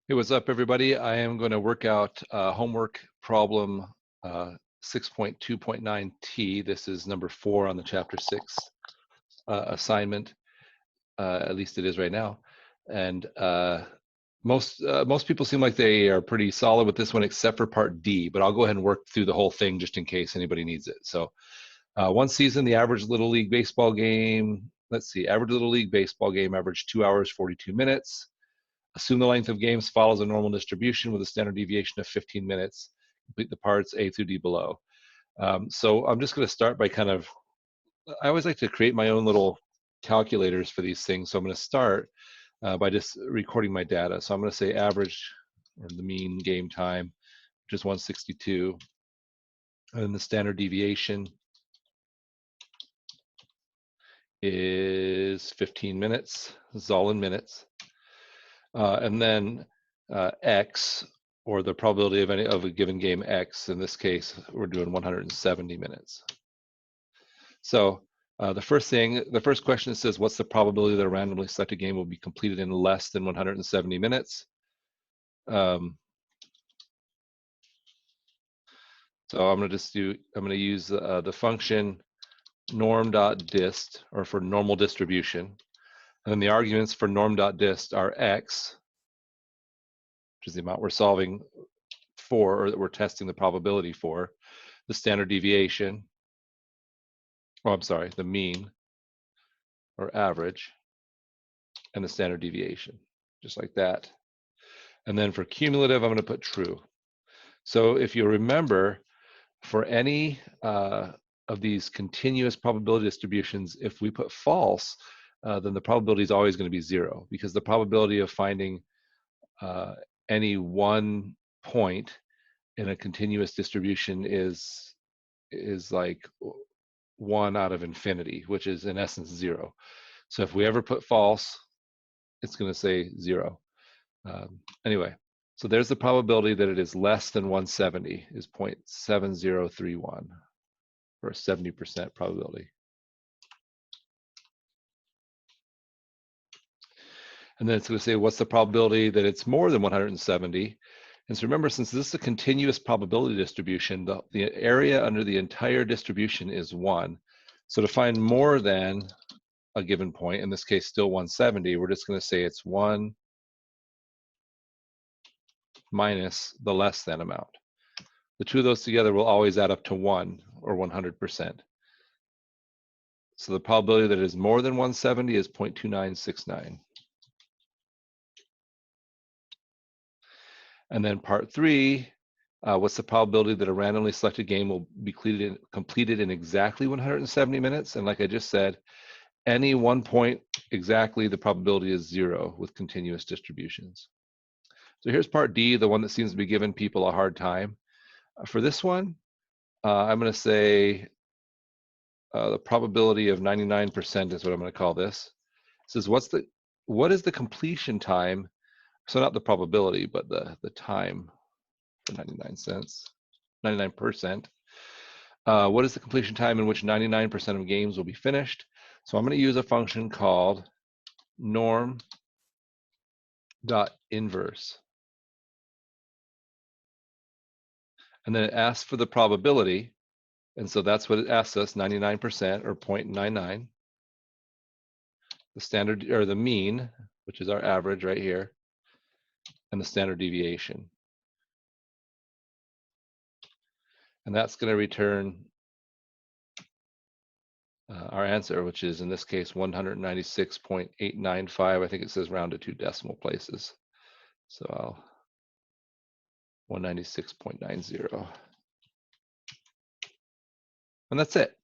Hey, what's up, everybody? I am going to work out homework problem 6.2.9T. This is number 4 on the chapter 6 assignment. At least it is right now. And most people seem like they are pretty solid with this one, except for part D. But I'll go ahead and work through the whole thing just in case anybody needs it. So, one season, the average Little League baseball game. Let's see, average Little League baseball game averaged 2 hours 42 minutes. Assume the length of games follows a normal distribution with a standard deviation of 15 minutes. Complete the parts A through D below. So I'm just going to start by I always like to create my own little calculators for these things. So I'm going to start by just recording my data. So I'm going to say average, or the mean game time, which is 162. And then the standard deviation is 15 minutes. This is all in minutes. And then X, or the probability of a given game X. In this case, we're doing 170 minutes. So the first question says, what's the probability that a randomly selected game will be completed in less than 170 minutes? So I'm going to use the function norm.dist, or for normal distribution. And then the arguments for norm.dist are X, which is the amount we're solving for, or that we're testing the probability for, the standard deviation, the mean or average, and the standard deviation, just like that. And then for cumulative, I'm going to put true. So if you remember, for any of these continuous probability distributions, if we put false, then the probability is always going to be 0, because the probability of finding any one point in a continuous distribution is like 1 out of infinity, which is in essence 0. So if we ever put false, it's going to say 0. Anyway, so there's the probability that it is less than 170 is 0.7031 for a 70% probability. And then it's going to say, what's the probability that it's more than 170? And so remember, since this is a continuous probability distribution, the area under the entire distribution is 1. So to find more than a given point, in this case still 170, we're just going to say it's 1 minus the less than amount. The two of those together will always add up to 1, or 100%. So the probability that it is more than 170 is 0.2969. And then part 3, what's the probability that a randomly selected game will be completed in exactly 170 minutes? And like I just said, any 1 point exactly, the probability is 0 with continuous distributions. So here's part D, the one that seems to be giving people a hard time. For this one, I'm going to say the probability of 99% is what I'm going to call this. It says, what is the completion time? So not the probability, but the time for 99%. What is the completion time in which 99% of games will be finished? So I'm going to use a function called norm.inverse. And then it asks for the probability. And so that's what it asks us, 99% or 0.99. The standard, or the mean, which is our average right here, and the standard deviation. And that's going to return our answer, which is in this case 196.895. I think it says round to 2 decimal places. So I'll 196.90. And that's it.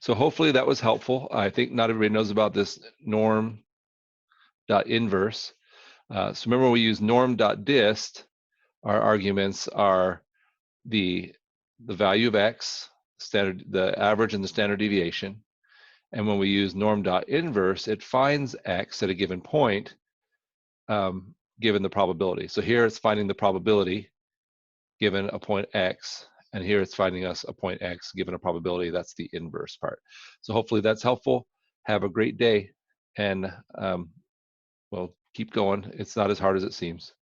So hopefully that was helpful. I think not everybody knows about this norm.inverse. So remember, when we use norm.dist, our arguments are the value of X, the average and the standard deviation. And when we use norm.inverse, it finds X at a given point, given the probability. So here it's finding the probability given a point X, and here it's finding us a point X given a probability. That's the inverse part. So hopefully that's helpful. Have a great day, and well, keep going. It's not as hard as it seems.